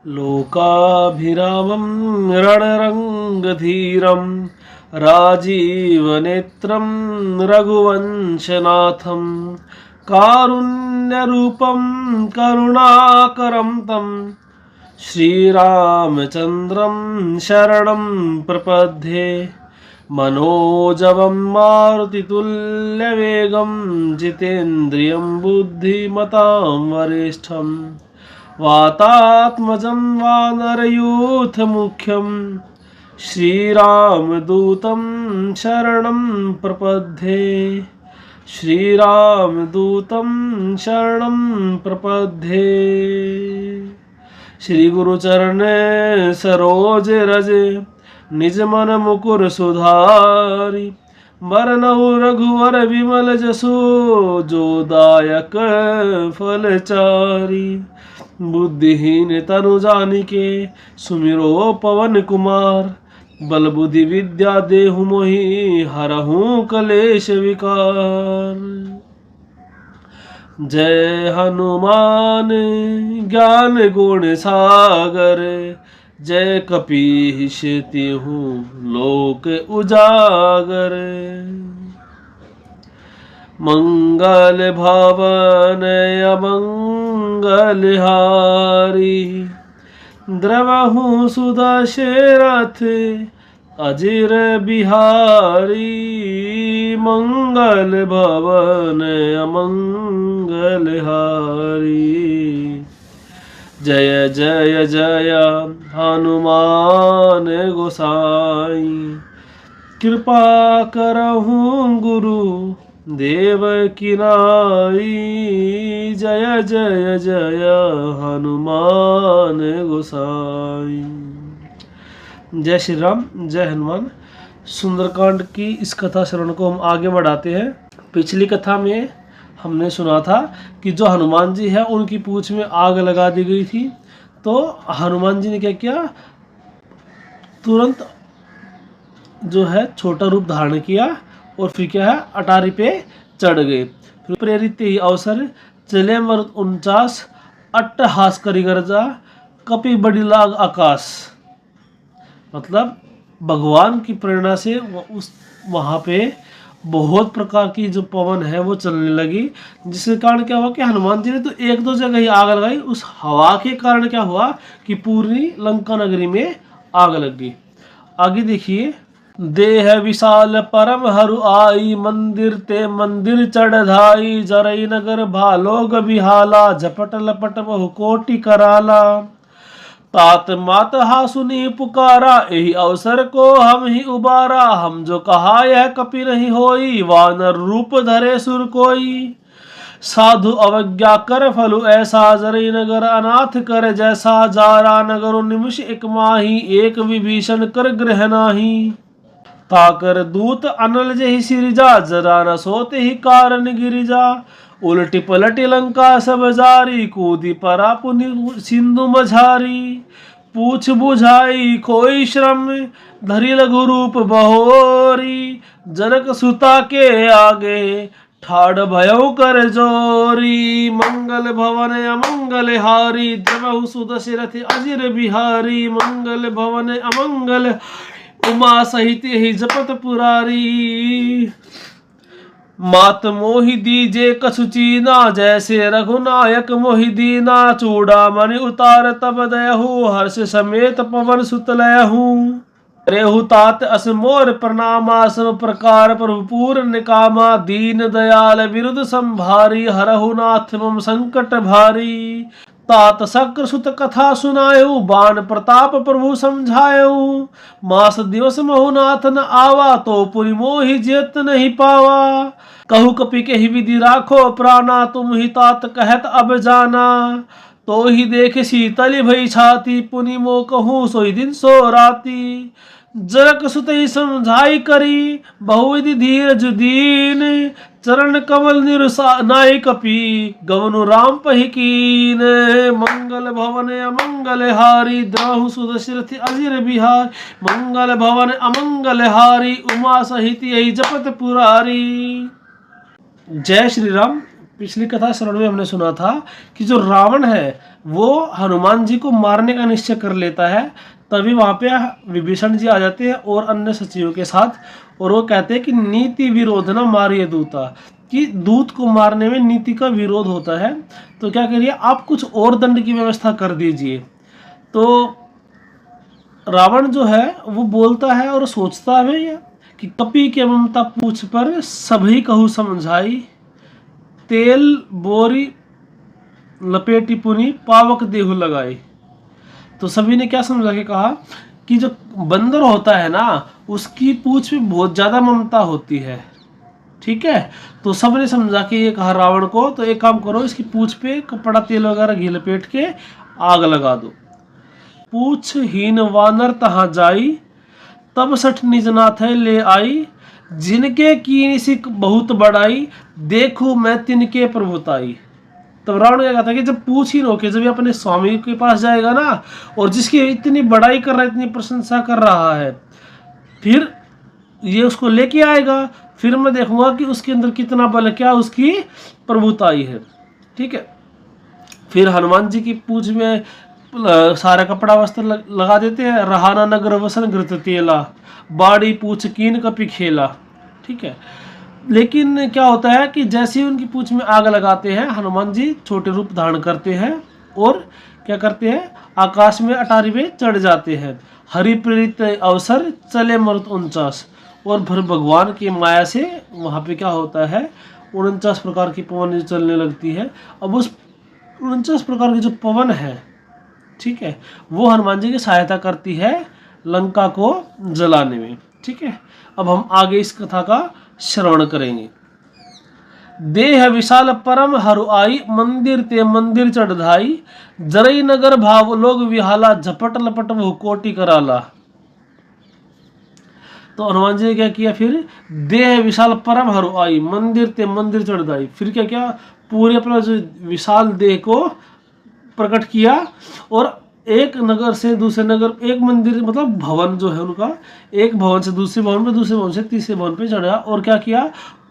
लोकाभिरामं रणरङ्गधीरं राजीवनेत्रं रघुवंशनाथं कारुण्यरूपं करुणाकरं तं श्रीरामचन्द्रं शरणं प्रपद्ये। मनोजवं मारुतितुल्यवेगं जितेन्द्रियं बुद्धिमतां वरिष्ठं वातात्मजं वानरयूथमुख्यं श्रीरामदूतं शरणं प्रपद्ये। श्रीरामदूतं शरणं प्रपद्ये। श्री गुरु चरणे सरोज रज निज मन मुकुर सुधारी। बरनउँ रघुवर विमल जसु जो दायक फलचारी। बुद्धिहीन तनु जानिके सुमिरो पवन कुमार। बल बुद्धि विद्या देहु मोहि हरहूँ कलेश विकार। जय हनुमान ज्ञान गुण सागर। जय कपीश तिहु लोक उजागर। मंगल भवन अमंगल हारी। द्रवहु सुदशरथ अजिर बिहारी। मंगल भवन अमंगल हारी। जय जय जय हनुमान गोसाई। कृपा करहूँ गुरु देव की नाई। जय जय जय हनुमान गोसाई। जय श्री राम, जय हनुमान। सुंदरकांड की इस कथा श्रवण को हम आगे बढ़ाते हैं। पिछली कथा में हमने सुना था कि जो हनुमान जी है उनकी पूंछ में आग लगा दी गई थी। तो हनुमान जी ने क्या किया, तुरंत जो है छोटा रूप धारण किया और फिर क्या है अटारी पे चढ़ गए। फिर प्रेरित ही अवसर चले मरुत 49 अट्टहास करी गर्जा कपि बड़ी लाग आकाश। मतलब भगवान की प्रेरणा से उस वहाँ पे बहुत प्रकार की जो पवन है वो चलने लगी, जिसके कारण क्या हुआ कि हनुमान जी ने तो एक दो जगह ही आग लगाई। उस हवा के कारण क्या हुआ कि पूरी लंका नगरी में आग लग गई। आगे देखिए। देह विशाल परम हरु आई। मंदिर ते मंदिर चढ़ाई। जरई नगर भालोग बिहाला। झपट लपट बहु कोटि कराला। तात मात हा सुनी पुकारा। यही अवसर को हम ही उबारा। हम जो कहा यह कपि नहीं होई। वानर रूप धरे सुर कोई। साधु अवज्ञा कर फलु ऐसा। जरई नगर अनाथ कर जैसा। जारा नगर निमिष एक माही। एक विभीषण कर ग्रह नाही। ताकर दूत अनल जहि सिरजा। जरा न सोते ही कारण गिरिजा। उलटी पलटी लंका सब जारी। कूदी परा पुनि सिंधु मझारी। पूछ बुझाई खोई श्रम। धरि लघु रूप बहोरी। जनक सुता के आगे ठाड़ भयो कर जोरी। मंगल भवन अमंगल हारी। द्रवहु सुदशरथ अजिर बिहारी। मंगल भवन अमंगल उमा सहित ही जपत पुरारी। मात मोहि दीजे कछु चीना। जैसे रघुनायक मोहि दीना। चूड़ामणि उतार तब दयहु। हर्ष समेत पवन सुत लयहु। रेहु तात अस मोर प्रणामा। सब प्रकार प्रभु पूर्ण कामा। दीन दयाल विरुद्ध संभारी। हरहु नाथ मम संकट भारी। तात शक्र सुत कथा सुनायु। बाण प्रताप प्रभु समझायु। मास दिवस महु नाथ न आवा। तो पुरि मोहि जेत नहीं पावा। कहु कपि के ही विधि राखो प्राणा। तुम ही तात कहत अब जाना। तो ही देख शीतल भई छाती। पुनि मो कहूँ सोई दिन सो राती। जरक सुत ही समझाई करी। बहुविधि धीरज दीन। चरण कमल नाई कपि। गवनु राम पहि कीन। मंगल भवन अमंगल हारी। द्रहु सुदशरथ अजिर बिहार। मंगल भवन अमंगल हारी। उमा सहित यही जपत पुरारी। जय श्री राम। पिछली कथा श्रवण में हमने सुना था कि जो रावण है वो हनुमान जी को मारने का निश्चय कर लेता है। तभी वहाँ पे विभीषण जी आ जाते हैं और अन्य सचिवों के साथ, और वो कहते हैं कि नीति विरोध न मारिए दूता, कि दूत को मारने में नीति का विरोध होता है, तो क्या करिए आप कुछ और दंड की व्यवस्था कर दीजिए। तो रावण जो है वो बोलता है और सोचता है कि कपि के ममता पूछ पर सभी कहूँ समझाई, तेल बोरी लपेटी पुनी पावक देहु लगाई। तो सभी ने क्या समझा के कहा कि जो बंदर होता है ना उसकी पूंछ में बहुत ज्यादा ममता होती है, ठीक है। तो सबने समझा के ये कहा रावण को, तो एक काम करो इसकी पूंछ पे कपड़ा तेल वगैरह घी लपेट के आग लगा दो। पूछ हीन वानर तहाँ जाई, तब सठ निजनाथ ले आई, जिनके कीन सिख बहुत बड़ाई, देखू मैं तिनके प्रभुताई। तब रावण क्या कहता है कि जब पूछ ही रोके, जब ये अपने स्वामी के पास जाएगा ना और जिसकी इतनी बड़ाई कर रहा है, इतनी प्रशंसा कर रहा है, फिर ये उसको लेके आएगा, फिर मैं देखूंगा कि उसके अंदर कितना बल, क्या उसकी प्रभुताई है, ठीक है। फिर हनुमान जी की पूंछ में सारा कपड़ा वस्त्र लगा देते हैं। रहाना नगर वसन घृत तेला, बाड़ी पूछ कीन कपि खेला, ठीक है। लेकिन क्या होता है कि जैसे ही उनकी पूंछ में आग लगाते हैं, हनुमान जी छोटे रूप धारण करते हैं और क्या करते हैं, आकाश में अटारी में चढ़ जाते हैं। हरि प्रेरित अवसर चले मरुत 49, और फिर भगवान की माया से वहाँ पे क्या होता है 49 प्रकार की पवन चलने लगती है। अब उस 49 प्रकार की जो पवन है, ठीक है, वो हनुमान जी की सहायता करती है लंका को जलाने में, ठीक है। अब हम आगे इस कथा का श्रवण करेंगे। देह विशाल परम हरु आई, मंदिर ते मंदिर चढ़ाई, जरई नगर भाव लोग विहाला, झपट लपट वो कोटि कराला। तो हनुमान जी ने क्या किया, फिर देह विशाल परम हरु आई, मंदिर ते मंदिर चढ़ाई, फिर क्या किया, पूरे अपना जो विशाल देह को प्रकट किया और एक नगर से दूसरे नगर, एक मंदिर मतलब भवन जो है उनका, एक भवन से दूसरे भवन पे, दूसरे भवन से तीसरे भवन पे चढ़ा और क्या किया,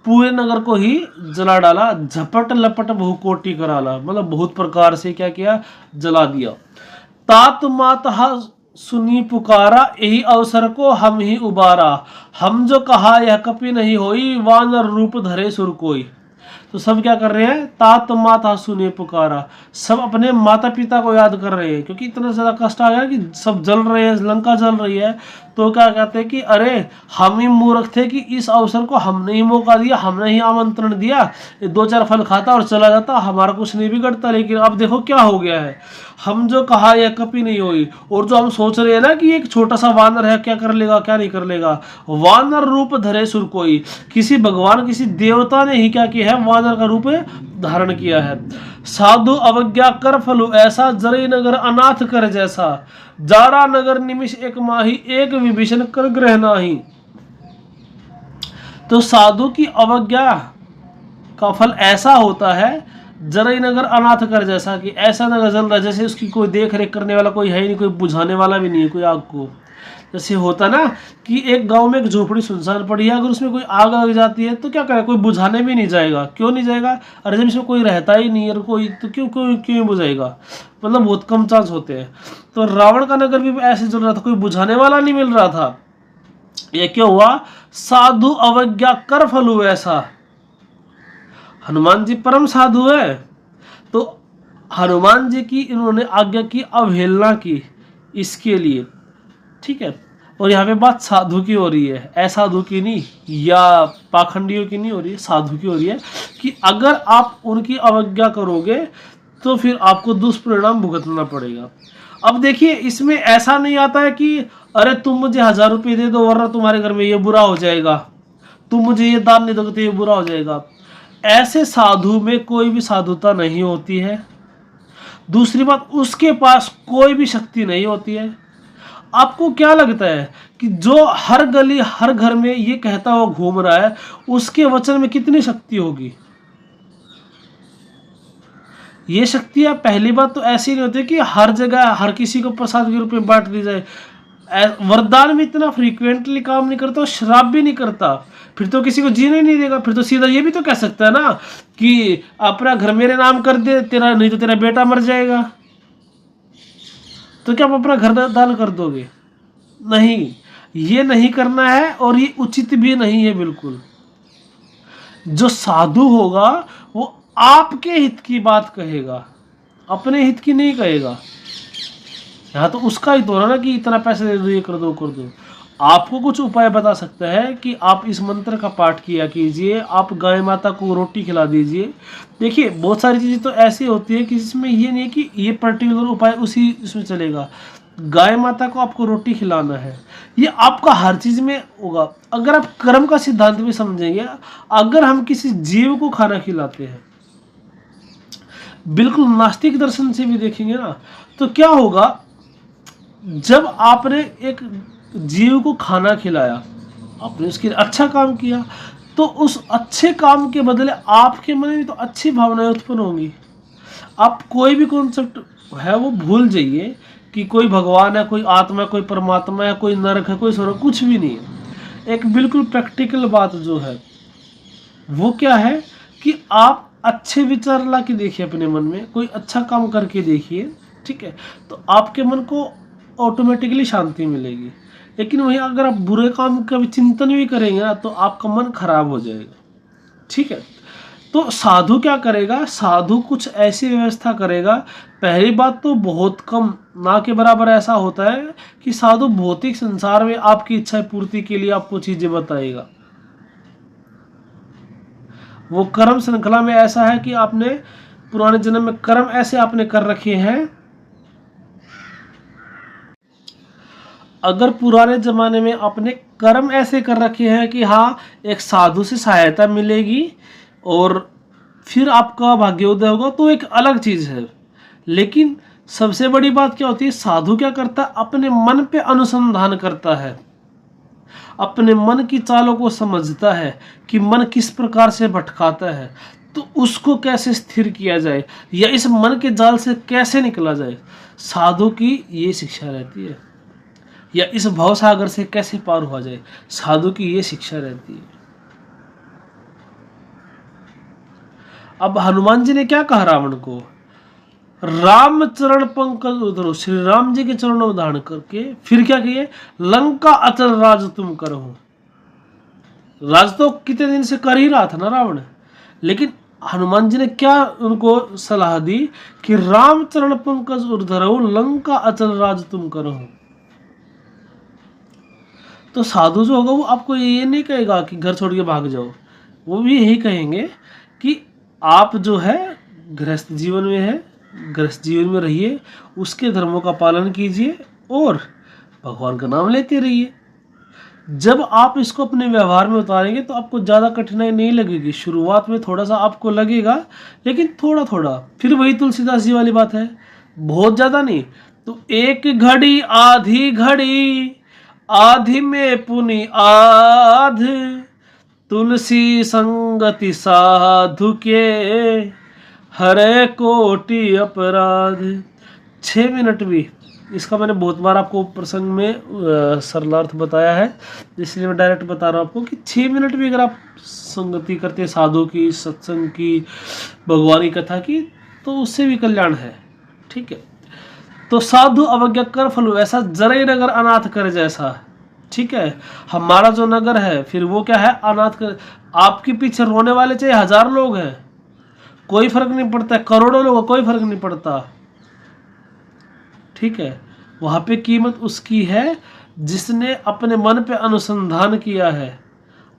पूरे नगर को ही जला डाला। झपट लपट बहु कोटि कराला, मतलब बहुत प्रकार से क्या किया, जला दिया। तात मातहा सुनी पुकारा, यही अवसर को हम ही उबारा, हम जो कहा यह कपि नहीं होई, वानर रूप धरे सुर कोई। तो सब क्या कर रहे हैं, तात माता सुने पुकारा, सब अपने माता पिता को याद कर रहे हैं, क्योंकि इतना ज्यादा कष्ट आ गया कि सब जल रहे हैं, लंका जल रही है। तो क्या कहते हैं कि अरे हम ही मूर्ख थे कि इस अवसर को हमने ही मौका दिया, हमने ही आमंत्रण दिया, 2-4 फल खाता और चला जाता, हमारा कुछ नहीं बिगड़ता। लेकिन अब देखो क्या हो गया है, हम जो कहा यह कभी नहीं हुई। और जो हम सोच रहे हैं ना कि एक छोटा सा वानर है, क्या कर लेगा क्या नहीं कर लेगा, वानर रूप धरे सुर कोई, किसी भगवान किसी देवता ने ही क्या किया है, वानर का रूप धारण किया है। साधु अवज्ञा कर फलु ऐसा, जरई नगर अनाथ कर जैसा, जारा नगर निमिष एक माही, एक विभीषण कर ग्रह नाही। तो साधु की अवज्ञा का फल ऐसा होता है, जरई नगर अनाथ कर जैसा, कि ऐसा नगर जल रहा है जैसे उसकी कोई देख रेख करने वाला कोई है ही नहीं, कोई बुझाने वाला भी नहीं है कोई आग को। जैसे होता ना कि एक गांव में एक झोपड़ी सुनसान पड़ी है, अगर उसमें कोई आग लग जाती है तो क्या करे, कोई बुझाने भी नहीं जाएगा। क्यों नहीं जाएगा, अरे जब इसमें कोई रहता ही नहीं है कोई, तो क्यों क्यों क्यों बुझाएगा, मतलब बहुत कम चांस होते हैं। तो रावण का नगर भी ऐसे जल रहा था, कोई बुझाने वाला नहीं मिल रहा था। ये क्यों हुआ, साधु अवज्ञा कर फलु ऐसा। हनुमान जी परम साधु है, तो हनुमान जी की इन्होंने आज्ञा की अवहेलना की इसके लिए, ठीक है। और यहाँ पे बात साधु की हो रही है, असाधु की नहीं या पाखंडियों की नहीं हो रही है, साधु की हो रही है कि अगर आप उनकी अवज्ञा करोगे तो फिर आपको दुष्परिणाम भुगतना पड़ेगा। अब देखिए इसमें ऐसा नहीं आता है कि अरे तुम मुझे 1000 रुपये दे दो वरना तुम्हारे घर में ये बुरा हो जाएगा, तुम मुझे ये दान नहीं दोगे तो ये बुरा हो जाएगा। ऐसे साधु में कोई भी साधुता नहीं होती है। दूसरी बात, उसके पास कोई भी शक्ति नहीं होती है। आपको क्या लगता है कि जो हर गली हर घर में ये कहता हुआ घूम रहा है, उसके वचन में कितनी शक्ति होगी। ये शक्तियां पहली बात तो ऐसी नहीं होती कि हर जगह हर किसी को प्रसाद के रूप में बांट दी जाए। वरदान में इतना फ्रीक्वेंटली काम नहीं करता और श्राप भी नहीं करता, फिर तो किसी को जीने नहीं देगा। फिर तो सीधा ये भी तो कह सकता है ना कि अपना घर मेरे नाम कर दे तेरा, नहीं तो तेरा बेटा मर जाएगा। तो क्या आप अपना घर दान कर दोगे? नहीं, ये नहीं करना है और ये उचित भी नहीं है बिल्कुल। जो साधु होगा वो आपके हित की बात कहेगा, अपने हित की नहीं कहेगा। यहाँ तो उसका ही तो ना कि इतना पैसे दे दो, ये कर दो कर दो। आपको कुछ उपाय बता सकता है कि आप इस मंत्र का पाठ किया कीजिए, आप गाय माता को रोटी खिला दीजिए। देखिए बहुत सारी चीज़ें तो ऐसी होती है कि जिसमें ये नहीं है कि ये पर्टिकुलर उपाय उसी इसमें चलेगा। गाय माता को आपको रोटी खिलाना है, ये आपका हर चीज़ में होगा। अगर आप कर्म का सिद्धांत भी समझेंगे, अगर हम किसी जीव को खाना खिलाते हैं, बिल्कुल नास्तिक दर्शन से भी देखेंगे ना, तो क्या होगा, जब आपने एक जीव को खाना खिलाया, आपने उसके लिए अच्छा काम किया, तो उस अच्छे काम के बदले आपके मन में तो अच्छी भावनाएं उत्पन्न होंगी। आप कोई भी कॉन्सेप्ट है वो भूल जाइए कि कोई भगवान है, कोई आत्मा है, कोई परमात्मा है, कोई नरक है, कोई स्वर्ग, कुछ भी नहीं है। एक बिल्कुल प्रैक्टिकल बात जो है वो क्या है कि आप अच्छे विचार ला के देखिए अपने मन में, कोई अच्छा काम करके देखिए, ठीक है, तो आपके मन को ऑटोमेटिकली शांति मिलेगी। लेकिन वहीं अगर आप बुरे काम का भी चिंतन भी करेंगे ना, तो आपका मन खराब हो जाएगा, ठीक है। तो साधु क्या करेगा, साधु कुछ ऐसी व्यवस्था करेगा। पहली बात तो बहुत कम, ना के बराबर ऐसा होता है कि साधु भौतिक संसार में आपकी इच्छा पूर्ति के लिए आपको चीजें बताएगा। वो कर्म श्रृंखला में ऐसा है कि आपने पुराने जन्म में कर्म ऐसे आपने कर रखे हैं, अगर पुराने जमाने में आपने कर्म ऐसे कर रखे हैं कि हाँ एक साधु से सहायता मिलेगी और फिर आपका भाग्योदय होगा, तो एक अलग चीज़ है। लेकिन सबसे बड़ी बात क्या होती है, साधु क्या करता है, अपने मन पे अनुसंधान करता है, अपने मन की चालों को समझता है कि मन किस प्रकार से भटकाता है, तो उसको कैसे स्थिर किया जाए या इस मन के जाल से कैसे निकला जाए। साधु की ये शिक्षा रहती है, या इस भव सागर से कैसे पार हुआ जाए, साधु की ये शिक्षा रहती है। अब हनुमान जी ने क्या कहा रावण को, राम चरण पंकज उधरो, श्री राम जी के चरणों में धारण करके फिर क्या कहिए, लंका अचल राज तुम करो। राज तो कितने दिन से कर ही रहा था ना रावण, लेकिन हनुमान जी ने क्या उनको सलाह दी कि राम चरण पंकज उधरो, लंका अचल राज तुम करो। तो साधु जो होगा वो आपको ये नहीं कहेगा कि घर छोड़ के भाग जाओ, वो भी यही कहेंगे कि आप जो है गृहस्थ जीवन में है, गृहस्थ जीवन में रहिए, उसके धर्मों का पालन कीजिए और भगवान का नाम लेते रहिए। जब आप इसको अपने व्यवहार में उतारेंगे तो आपको ज़्यादा कठिनाई नहीं लगेगी। शुरुआत में थोड़ा सा आपको लगेगा, लेकिन थोड़ा थोड़ा, फिर वही तुलसीदास जी वाली बात है, बहुत ज़्यादा नहीं। तो एक घड़ी आधी घड़ी, आधी में पुनि आध, तुलसी संगति साधु के, हरे कोटि अपराध। 6 मिनट भी, इसका मैंने बहुत बार आपको प्रसंग में सरलार्थ बताया है, इसलिए मैं डायरेक्ट बता रहा हूँ आपको कि 6 मिनट भी अगर आप संगति करते साधु की, सत्संग की, भगवान की कथा की, तो उससे भी कल्याण है, ठीक है। तो साधु अवज्ञा कर फल ऐसा, जरई नगर अनाथ कर जैसा, ठीक है। हमारा जो नगर है फिर वो क्या है, अनाथ कर। आपके पीछे रोने वाले चाहे 1000 लोग हैं, कोई फर्क नहीं पड़ता, करोड़ों लोग, कोई फर्क नहीं पड़ता, ठीक है। वहां पे कीमत उसकी है जिसने अपने मन पे अनुसंधान किया है,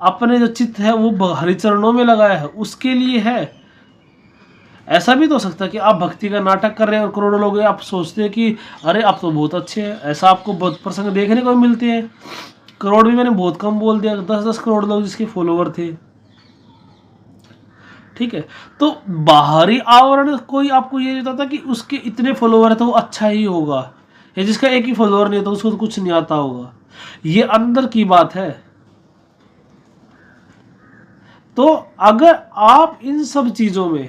अपने जो चित्त है वो हरिचरणों में लगाया है, उसके लिए है। ऐसा भी तो हो सकता है कि आप भक्ति का नाटक कर रहे हैं और करोड़ों लोग, आप सोचते हैं कि अरे आप तो बहुत अच्छे हैं, ऐसा आपको बहुत प्रसंग देखने को मिलते हैं। करोड़ भी मैंने बहुत कम बोल दिया, 10-10 करोड़ लोग जिसके फॉलोवर थे, ठीक है। तो बाहरी आवरण कोई आपको ये नहीं बताता कि उसके इतने फॉलोवर है तो वो अच्छा ही होगा, या जिसका एक ही फॉलोवर नहीं तो उसको तो कुछ नहीं आता होगा। ये अंदर की बात है। तो अगर आप इन सब चीजों में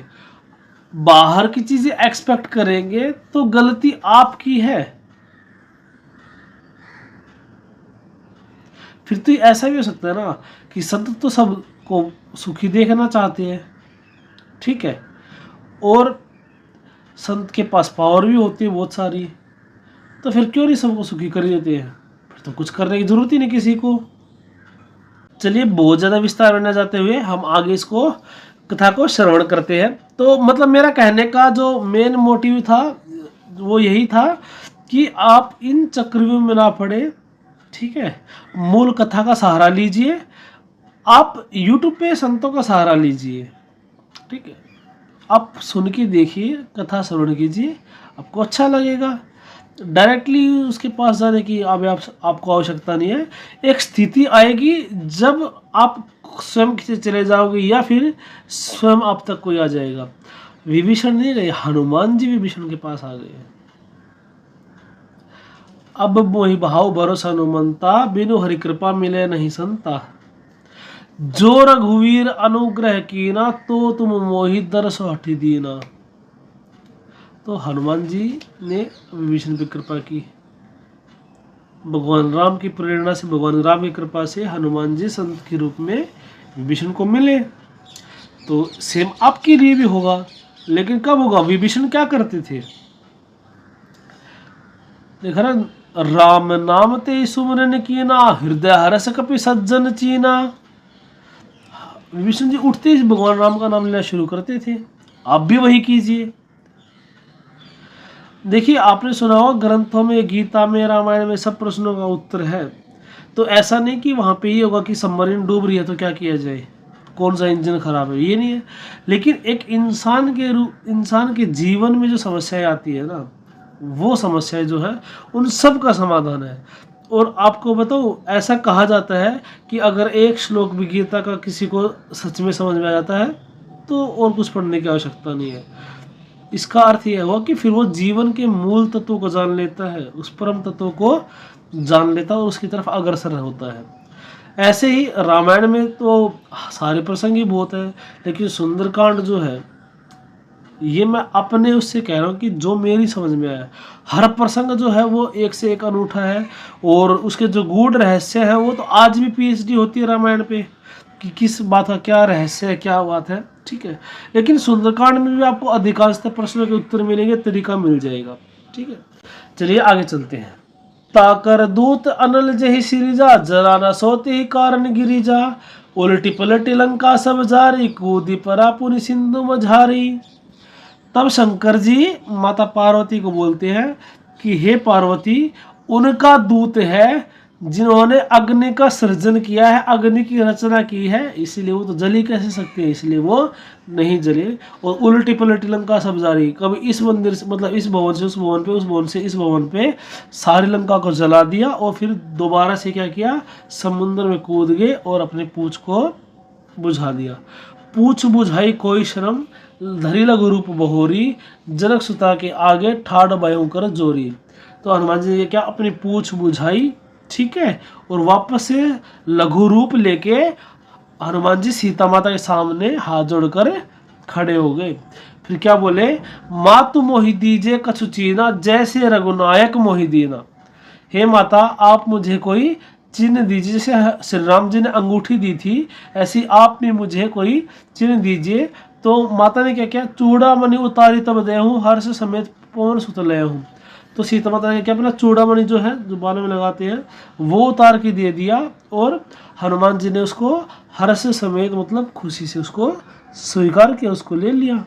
बाहर की चीजें एक्सपेक्ट करेंगे तो गलती आपकी है। फिर तो ऐसा भी हो सकता है ना कि संत तो सबको सुखी देखना चाहते हैं, ठीक है, और संत के पास पावर भी होती है बहुत सारी, तो फिर क्यों नहीं सबको सुखी कर देते हैं, फिर तो कुछ करने की जरूरत ही नहीं किसी को। चलिए बहुत ज़्यादा विस्तार में न जाते हुए हम आगे इसको कथा को श्रवण करते हैं। तो मतलब मेरा कहने का जो मेन मोटिव था वो यही था कि आप इन चक्रव्यूह में ना पड़े, ठीक है, मूल कथा का सहारा लीजिए, आप YouTube पे संतों का सहारा लीजिए, ठीक है, आप सुन के देखिए, कथा श्रवण कीजिए, आपको अच्छा लगेगा। डायरेक्टली उसके पास जाने की आपको आवश्यकता नहीं है। एक स्थिति आएगी जब आप स्वयं से चले जाओगे या फिर स्वयं आप तक कोई आ जाएगा। विभीषण नहीं गए, हनुमान जी विभीषण के पास आ गए। अब मोहि भाव भरोसा हनुमंता, बिनु हरि कृपा मिले नहीं संता। जो रघुवीर अनुग्रह कीना, तो तुम मोहि दरस हठि दीना। तो हनुमान जी ने विभीषण पर कृपा की, भगवान राम की प्रेरणा से, भगवान राम की कृपा से हनुमान जी संत के रूप में विभीषण को मिले। तो सेम आपके लिए भी होगा, लेकिन कब होगा? विभीषण क्या करते थे? देखा ना, राम नाम ते सुमरन कीना, हृदय हरस कपि सज्जन चीना। विभीषण जी उठते ही भगवान राम का नाम लेना शुरू करते थे। आप भी वही कीजिए। देखिए, आपने सुना होगा ग्रंथों में, गीता में, रामायण में सब प्रश्नों का उत्तर है। तो ऐसा नहीं कि वहाँ पे ये होगा कि सबमरीन डूब रही है तो क्या किया जाए, कौन सा इंजन खराब है, ये नहीं है। लेकिन एक इंसान के जीवन में जो समस्याएं आती है ना, वो समस्याएं जो है उन सब का समाधान है। और आपको बताओ, ऐसा कहा जाता है कि अगर एक श्लोक भी गीता का किसी को सच में समझ में आ जाता है तो और कुछ पढ़ने की आवश्यकता नहीं है। इसका अर्थ यह हुआ कि फिर वो जीवन के मूल तत्वों को जान लेता है, उस परम तत्व को जान लेता है और उसकी तरफ अग्रसर होता है। ऐसे ही रामायण में तो सारे प्रसंग ही बहुत है, लेकिन सुंदरकांड जो है, ये मैं अपने उससे कह रहा हूँ कि जो मेरी समझ में आया, हर प्रसंग जो है वो एक से एक अनूठा है। और उसके जो गूढ़ रहस्य है वो तो आज भी PhD होती है रामायण पे कि किस बात का क्या रहस्य है, क्या बात है, ठीक है। लेकिन सुंदरकांड में भी आपको अधिकांशतः प्रश्नों के उत्तर मिलेंगे, तरीका मिल जाएगा, ठीक है। चलिए आगे चलते हैं। ताकर दूत अनल जहि सिरिजा, जरा न सोते ही कारण गिरिजा। उलटी पलटी लंका सब जारी, कूदी परा पुनि सिंधु मझारी। तब शंकर जी माता पार्वती को बोलते हैं कि हे पार्वती, उनका दूत है जिन्होंने अग्नि का सृजन किया है, अग्नि की रचना की है, इसलिए वो तो जल ही कैसे सकते हैं, इसलिए वो नहीं जले। और उल्टी पलटी लंका सब जारी, कभी इस मंदिर से, मतलब इस भवन से उस भवन पे, उस भवन से इस भवन पे, सारी लंका को जला दिया। और फिर दोबारा से क्या किया, समुद्र में कूद गए और अपनी पूंछ को बुझा दिया। पूछ बुझाई कोई शर्म, धरी लघु रूप बहोरी। जनक सुता के आगे ठाड़ भयंकर जोरी। तो हनुमान जी ने क्या, अपनी पूछ बुझाई, ठीक है, और वापस से लघु रूप लेके हनुमान जी सीता माता के सामने हाथ जोड़कर खड़े हो गए। फिर क्या बोले, मातु मोहि दीजे कछु चीना, जैसे रघुनायक मोहि दीना। हे माता, आप मुझे कोई चिन्ह दीजिए, जैसे श्री राम जी ने अंगूठी दी थी, ऐसी आप भी मुझे कोई चिन्ह दीजिए। तो माता ने क्या किया, चूड़ामणि उतारी तब देहूँ, हर्ष समेत पवन सुत लेहूँ। तो सीता माता ने क्या, अपना चूड़ामणि जो है, जो बालों में लगाते हैं, वो उतार के दे दिया। और हनुमान जी ने उसको हर्ष समेत, मतलब खुशी से उसको स्वीकार किया, उसको ले लिया।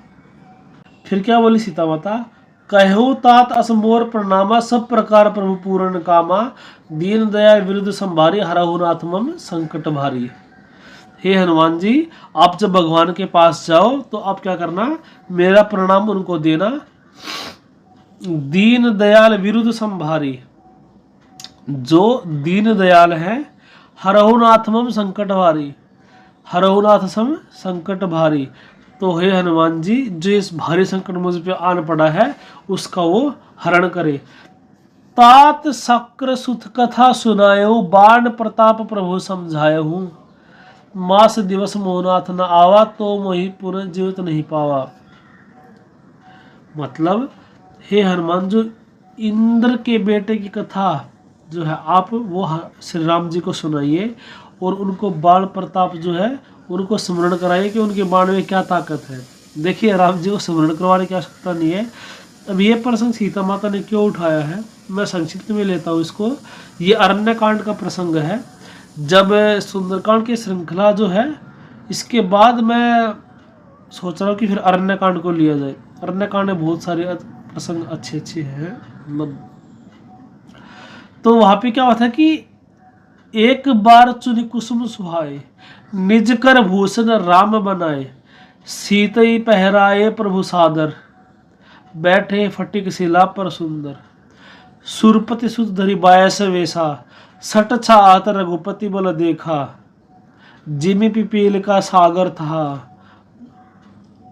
फिर क्या बोली सीता माता, कहू तात असमोर प्रणामा, सब प्रकार प्रभु पूर्ण कामा। दीन दया विरुद्ध संभारी, हरहु नाथ मम संकट भारी। हे हनुमान जी, आप जब भगवान के पास जाओ तो आप क्या करना, मेरा प्रणाम उनको देना। दीन दयाल विरुद्ध संभारी, जो दीन दयाल है, हरहु नाथ मम संकट भारी, हरहु नाथ सम संकट भारी। तो हे हनुमान जी, जो इस भारी संकट मुझ पे आन पड़ा है उसका वो हरण करे। तात शक्र सुत कथा सुनायो, बाण प्रताप प्रभु समझायहूँ। मास दिवस मोहनाथ न आवा, तो मोहि पुनः जीवित नहीं पावा। मतलब हे हनुमान, जो इंद्र के बेटे की कथा जो है आप वो श्री राम जी को सुनाइए और उनको बाण प्रताप जो है उनको स्मरण कराइए कि उनके बाण में क्या ताकत है। देखिए राम जी को स्मरण करवाने की आवश्यकता नहीं है। अब ये प्रसंग सीता माता ने क्यों उठाया है, मैं संक्षिप्त में लेता हूँ इसको। ये अरण्य कांड का प्रसंग है। जब सुंदरकांड की श्रृंखला जो है इसके बाद मैं सोच रहा हूँ कि फिर अरण्य कांड को लिया जाए। अरण्य कांड में बहुत सारे प्रसंग अच्छे अच्छे हैं। मतलब तो वहाँ पे क्या हुआ था कि एक बार चुनि कुसुम सुहाए, निज कर भूषण राम बनाए, सीतई पहराए प्रभु सादर, बैठे फटिक शिला पर सुंदर, सुरपति सुत धरि बायस वेशा, सट छात रघुपति बल देखा, जिमि पिपील का सागर था।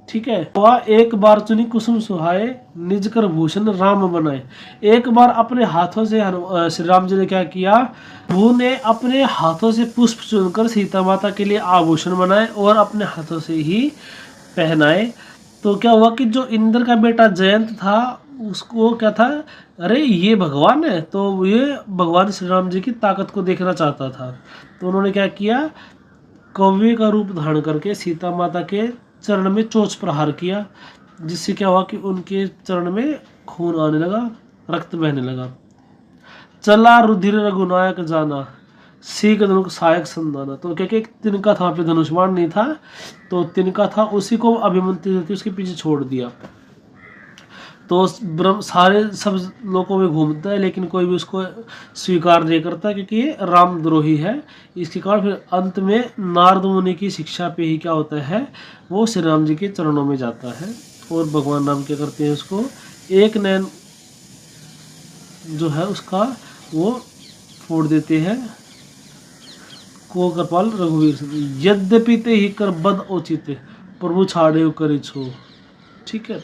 ठीक है, वह एक बार चुनी कुसुम सुहाए, निज कर भूषण राम बनाए। एक बार अपने हाथों से श्री राम जी ने क्या किया, वो ने अपने हाथों से पुष्प चुनकर सीता माता के लिए आभूषण बनाए और अपने हाथों से ही पहनाए। तो क्या हुआ कि जो इंद्र का बेटा जयंत था उसको क्या था, अरे ये भगवान है, तो ये भगवान श्री राम जी की ताकत को देखना चाहता था। तो उन्होंने क्या किया, कौवे का रूप धारण करके सीता माता के चरण में चोच प्रहार किया, जिससे क्या हुआ कि उनके चरण में खून आने लगा, रक्त बहने लगा। चला रुधिर रघुनायक जाना, सीख धनुक सहायक संदाना। तो क्या तिनका था, पे धनुष्मान नहीं था, तो तिनका था, उसी को अभिमंत्रित उसके पीछे छोड़ दिया। तो सारे सब लोगों में घूमता है लेकिन कोई भी उसको स्वीकार नहीं करता क्योंकि ये रामद्रोही है। इसके कारण फिर अंत में नारद मुनि की शिक्षा पे ही क्या होता है, वो श्री राम जी के चरणों में जाता है और भगवान राम क्या करते हैं, उसको एक नैन जो है उसका वो फोड़ देते हैं। को कृपाल रघुवीर से यद्यपि ते ही कर बद उचित, प्रभु छाड़े करी छो। ठीक है,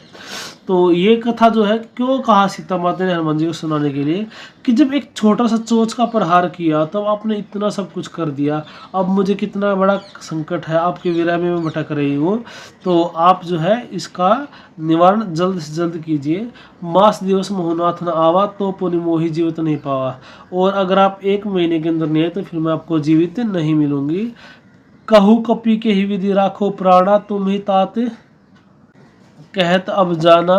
तो ये कथा जो है क्यों कहा सीता माता ने हनुमान जी को सुनाने के लिए कि जब एक छोटा सा चोच का प्रहार किया तब आपने इतना सब कुछ कर दिया, अब मुझे कितना बड़ा संकट है, आपके विरह में मैं भटक रही हूँ, तो आप जो है इसका निवारण जल्द से जल्द कीजिए। मास दिवस मोहनाथ न आवा, तो पुनि मोहि जीवित नहीं पावा। और अगर आप 1 महीने के अंदर नहीं आए तो फिर मैं आपको जीवित नहीं मिलूंगी। कहू कपि के ही विधि राखो प्राणा, तुम ही तात कहत अब जाना,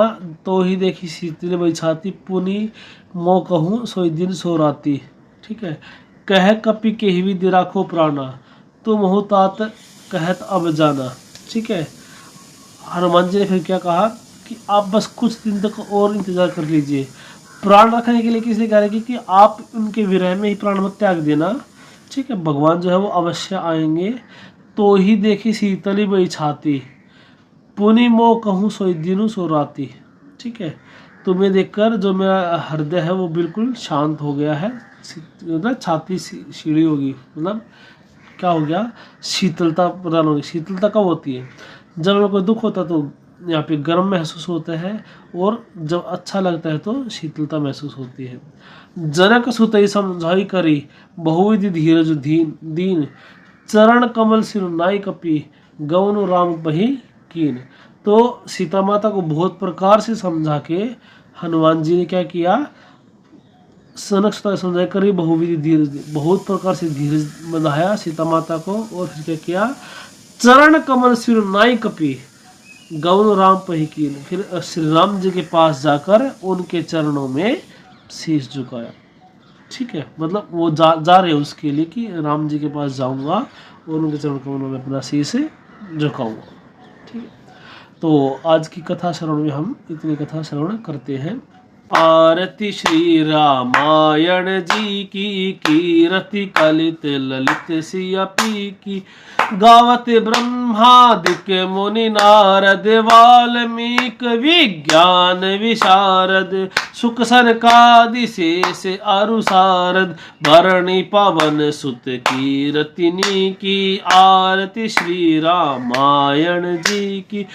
तो ही देखी शीतल बैछाती, पुनि मो कहूँ सोई दिन सो राती। ठीक है, कह कपि के ही विधि राखो प्राणा, तुम हो तात कहत अब जाना। ठीक है, हनुमान जी ने फिर क्या कहा कि आप बस कुछ दिन तक और इंतजार कर लीजिए। प्राण रखने के लिए किसने कह रहे कि आप उनके विरह में ही प्राण मत त्याग देना। ठीक है, भगवान जो है वो अवश्य आएंगे। तो ही देखी शीतली बैछाती, पुनि मो कहूँ सोई दिनु सो राती। ठीक है, तुम्हें देखकर जो मेरा हृदय है वो बिल्कुल शांत हो गया है, ना छाती सीढ़ी होगी, मतलब क्या हो गया, शीतलता प्रदान होगी। शीतलता कब होती है, जब हमें कोई दुख होता है तो यहाँ पे गर्म महसूस होता है, और जब अच्छा लगता है तो शीतलता महसूस होती है। जनक सुतई समझाई करी, बहुविधि धीरज दीन, चरण कमल सिर नाई कपि, गौन राम बही कीन। तो सीता माता को बहुत प्रकार से समझा के हनुमान जी ने क्या किया, सनक समझाई करी, बहुविधि धीरज, बहुत प्रकार से धीरज बंधाया सीता माता को। और फिर क्या किया, चरण कमल सिर नाई कपि, गौन राम पही कीन। फिर श्री राम जी के पास जाकर उनके चरणों में शीश झुकाया। ठीक है, मतलब वो जा रहे उसके लिए कि राम जी के पास जाऊंगा और उनके चरण कमलों में अपना शीश झुकाऊंगा। ठीक है, तो आज की कथा श्रवण में हम इतनी कथा श्रवण करते हैं। आरती श्री रामायण जी की, कीरति कलित ललित सिया पी की, गावत ब्रह्मादिक मुनि नारद, वाल्मीक विज्ञान विशारद, सुख सनकादि शेष अरु सारद, भरणी पवन सुत कीरतिनी की, आरती श्री रामायण जी की।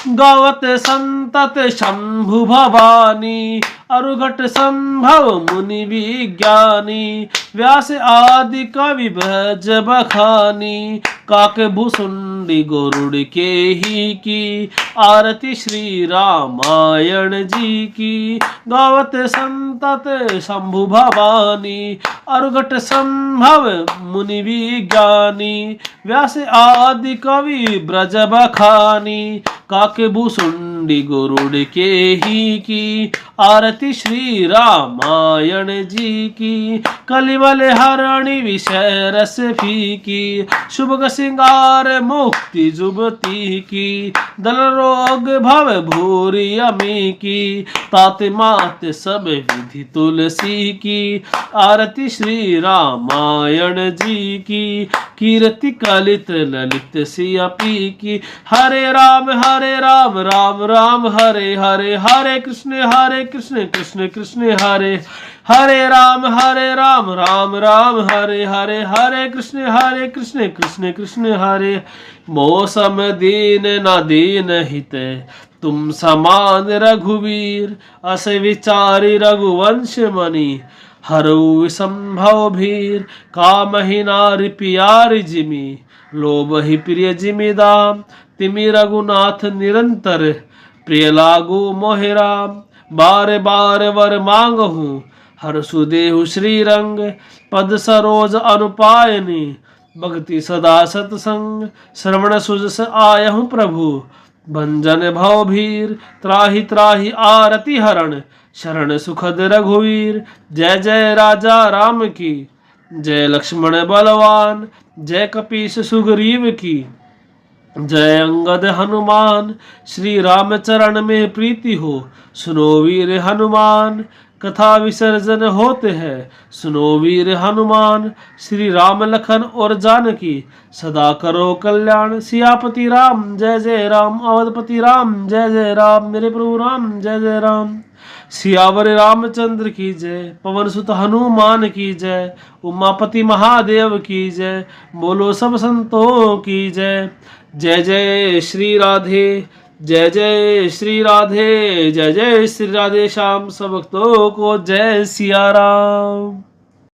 गावत संतत शंभु भवानी, अरुघट संभव मुनि विज्ञानी, व्यास आदि कवि भज बखानी, काके भूसुंडी गरुड़ के ही की आरती श्री रामायण जी की। गावत संतत शंभु भवानी अरुघट संभव मुनि विज्ञानी। व्यास आदि कवि ब्रज बखानी काके भूसुंडी गरुड़ के ही की आरती श्री रामायण जी की। कलिवल हरणी विषय रस फीकी शुभ सिंगार मुक्ति जुबती की। दल रोग भव भूरी अमी की तात मात सब विधि तुलसी की आरती श्री रामायण जी की। कीर्ति कलित ललित सियापी की। हरे राम राम राम हरे हरे हरे कृष्ण कृष्ण कृष्ण हरे हरे राम राम राम हरे हरे हरे कृष्ण कृष्ण हरे। मौसम दीन न दीन हित तुम समान रघुवीर अस विचारी रघुवंश मणि हरऊ संभव भीर। काम ही नारी प्यारी जिमी लोभ ही प्रिय जिमी दाम। तिमी रघुनाथ निरंतर प्रिय लागू मोहि राम। बार बार वर मांगहूँ हर सुदेहु श्री रंग। पद सरोज अनुपायनी भक्ति सदा सतसंग। श्रवण सुजस आयहु प्रभु भंजन भव भीर। त्राहि त्राहि आरति हरण शरण सुखद रघुवीर। जय जय राजा राम की जय लक्ष्मण बलवान। जय कपीस सुग्रीव की जय अंगद हनुमान। श्री राम चरण में प्रीति हो सुनो वीर हनुमान। कथा विसर्जन होते हैं सुनो वीर हनुमान। श्री राम लखन और जानकी सदा करो कल्याण। सियापति राम जय जय राम अवधपति राम जय जय राम मेरे प्रभु राम जय जय राम। सियावर रामचंद्र की जय पवन सुत हनुमान की जय। उमापति महादेव की जय बोलो सब संतों की जय। जय जय श्री राधे जय जय श्री राधे जय जय श्री राधे श्याम सब भक्तों को जय सिया राम।